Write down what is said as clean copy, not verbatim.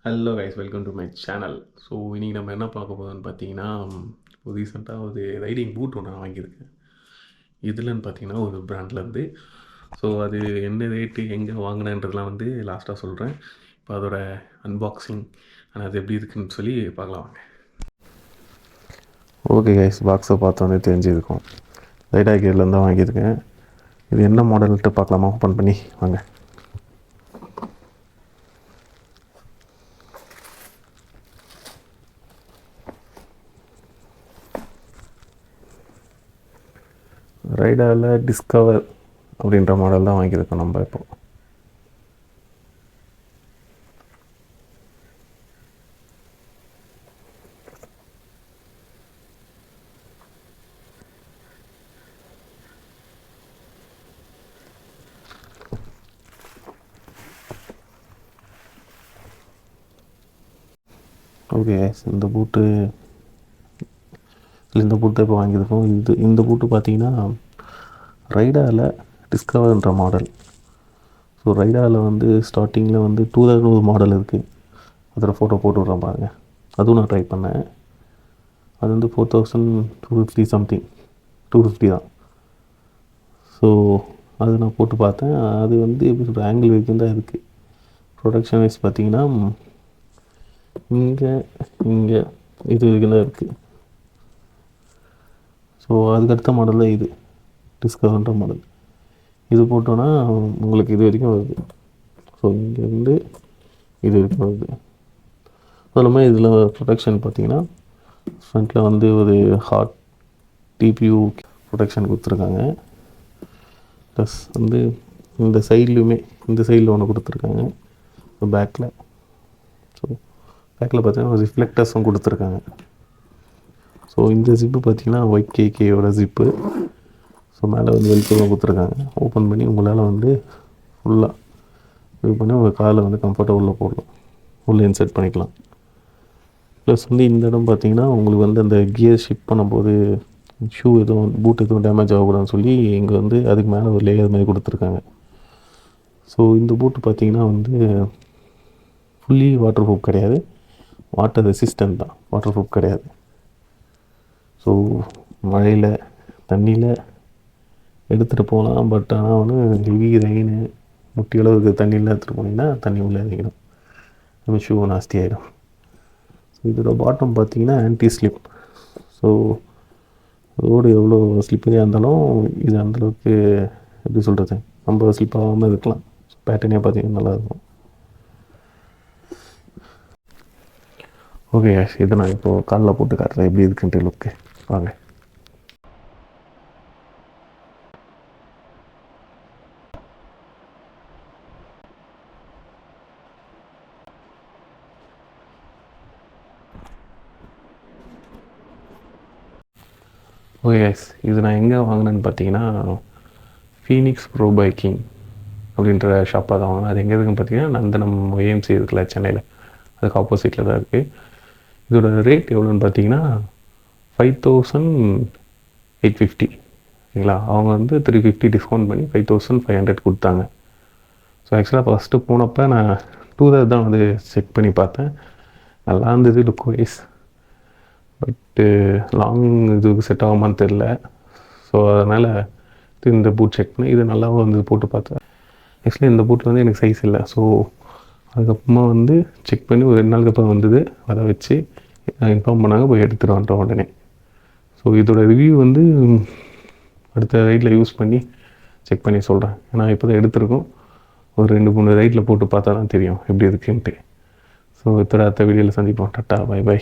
Hello guys, welcome to my channel. So இன்றைக்கி நம்ம என்ன பார்க்க போதும்னு பார்த்தீங்கன்னா, ரீசெண்டாக ஒரு ரைடிங் பூட் ஒன்று நான் வாங்கியிருக்கேன். இதுலன்னு பார்த்தீங்கன்னா ஒரு பிராண்ட்லேருந்து. ஸோ அது என்ன ரேட்டு, எங்கே வாங்கினேன்றதுலாம் வந்து லாஸ்ட்டாக சொல்கிறேன். இப்போ அதோட அன்பாக்சிங் அது எப்படி இருக்குன்னு சொல்லி பார்க்கலாம் வாங்க. ஓகே கைஸ், பாக்ஸை பார்த்தோன்னே தெரிஞ்சிருக்கும். ரைடா கேர்லேருந்து தான் வாங்கியிருக்கேன். இது என்ன மாடல்ட்டு பார்க்கலாமா? ஓப்பன் பண்ணி வாங்க. ரைடாவில் டிஸ்கவர் அப்படின்ற மாடல் தான் வாங்கியிருக்கோம் நம்ம இப்போ. ஓகே, இந்த பூட்டு இப்போ வாங்கியிருக்கோம். இந்த பூட்டு பார்த்தீங்கன்னா ரைடாவில் டிஸ்கவர்ன்ற மாடல். ஸோ ரைடாவில் வந்து ஸ்டார்டிங்கில் வந்து 2000 ஒரு மாடல் இருக்குது. அதில் ஃபோட்டோ போட்டு விட்றேன் பாருங்கள். அதுவும் நான் ட்ரை பண்ணேன். அது வந்து 4250 சம்திங், 250 தான். ஸோ அது நான் போட்டு பார்த்தேன். அது வந்து எப்படி சொல்கிற ஆங்கிள் வரைக்கும் தான் இருக்குது. ப்ரொடக்ஷன் வைஸ் பார்த்தீங்கன்னா இங்கே இது வரைக்கும் தான் இருக்குது. ஸோ அதுக்கடுத்த மாடல் தான் இது டிஸ்கவர்ன்ற மாடல். இது போட்டோன்னா உங்களுக்கு இது வரைக்கும் வருது. ஸோ இங்கேருந்து இது வரைக்கும் வருது. அது இல்லாமல் இதில் ப்ரொடெக்ஷன் பார்த்தீங்கன்னா ஃப்ரண்ட்டில் வந்து ஒரு ஹாட் டிபியூ ப்ரொடெக்ஷன் கொடுத்துருக்காங்க. ப்ளஸ் வந்து இந்த சைடில் ஒன்று கொடுத்துருக்காங்க. பேக்கில் பார்த்தீங்கன்னா ஒரு ரிஃப்ளெக்டர்ஸும் கொடுத்துருக்காங்க. ஸோ இந்த ஜிப்பு பார்த்தீங்கன்னா ஒய்கேகேயோட ஜிப்பு. ஸோ மேலே வந்து வெல்க்ரோவும் கொடுத்துருக்காங்க. ஓப்பன் பண்ணி உங்களால் வந்து ஃபுல்லாக இது பண்ணி உங்கள் காலை வந்து கம்ஃபர்ட்டாக உள்ளே போடலாம், உள்ளே இன்செர்ட் பண்ணிக்கலாம். ப்ளஸ் வந்து இந்த இடம் பார்த்தீங்கன்னா உங்களுக்கு வந்து அந்த கியர் ஷிஃப்ட் பண்ணும்போது பூட் எதுவும் டேமேஜ் ஆகக்கூடாதுன்னு சொல்லி இங்கே வந்து அதுக்கு மேலே ஒரு லேயர் மாதிரி கொடுத்துருக்காங்க. ஸோ இந்த பூட்டு பார்த்தீங்கன்னா வந்து ஃபுல்லி வாட்டர் ப்ரூஃப் கிடையாது, வாட்டர் ரெசிஸ்டன்ட் தான், வாட்டர் ப்ரூஃப் கிடையாது. ஸோ மழையில் தண்ணியில் எடுத்துகிட்டு போகலாம். பட் ஆனால் வந்து ஹெவி ரெயின் முட்டி அளவுக்கு தண்ணியில் எடுத்துகிட்டு போனீங்கன்னா தண்ணி உள்ளே இறங்கிடும், நம்ம ஷூ நாஸ்தி ஆகிடும். ஸோ இதோட பாட்டம் பார்த்தீங்கன்னா ஆன்டி ஸ்லிப். ஸோ ரோடு எவ்வளோ ஸ்லிப்பரியாக இருந்தாலும் இது அந்தளவுக்கு எப்படி சொல்கிறது, நம்ம ஸ்லிப் ஆகாமல் இருக்கலாம். பேட்டர்னே பார்த்தீங்கன்னா நல்லாயிருக்கும். ஓகே, இதை நான் இப்போது காலில் போட்டு காட்டுறேன் எப்படி இருக்குன்ட்டு லுக்கு. வாங்க. ஓகே கைஸ், இது நான் எங்கே வாங்கினேன்னு பார்த்தீங்கன்னா ஃபீனிக்ஸ் ப்ரோ பைக்கிங் அப்படின்ற ஷாப்பில் தான் வாங்கினேன். அது எங்கே இருக்குன்னு பார்த்தீங்கன்னா நந்தனம் OMC இருக்குல்ல சென்னையில், அதுக்கு ஆப்போசிட்டில் தான் இருக்குது. இதோட ரேட் எவ்வளோன்னு பார்த்தீங்கன்னா 5850. சரிங்களா? அவங்க வந்து 350 டிஸ்கவுண்ட் பண்ணி 5500 கொடுத்தாங்க. ஸோ ஆக்சுவலாக ஃபஸ்ட்டு போனப்போ நான் 2000 தான் வந்து செக் பண்ணி பார்த்தேன். நல்லா இருந்தது லுக் வைஸ். பட்டு லாங் இதுக்கு செட் ஆகுமான்னு தெரில. ஸோ அதனால் இந்த பூட் செக் பண்ணி இது நல்லாவும் வந்து போட்டு பார்த்தேன். ஆக்சுவலி இந்த பூட்டில் வந்து எனக்கு சைஸ் இல்லை. ஸோ அதுக்கப்புறமா வந்து செக் பண்ணி ஒரு 2 நாளுக்கு அப்புறம் வந்தது, அதை வச்சு இன்ஃபார்ம் பண்ணாங்க, போய் எடுத்துகிட்டு வந்துட்டோம் உடனே. ஸோ இதோட ரிவ்யூ வந்து அடுத்த ரைட்டில் யூஸ் பண்ணி செக் பண்ணி சொல்கிறேன். ஏன்னா இப்போ தான் எடுத்துருக்கோம். ஒரு 2-3 ரைட்டில் போட்டு பார்த்தா தான் தெரியும் எப்படி இருக்குன்ட்டு. ஸோ அடுத்த வீடியோவில் சந்திப்போம். Tata, bye by.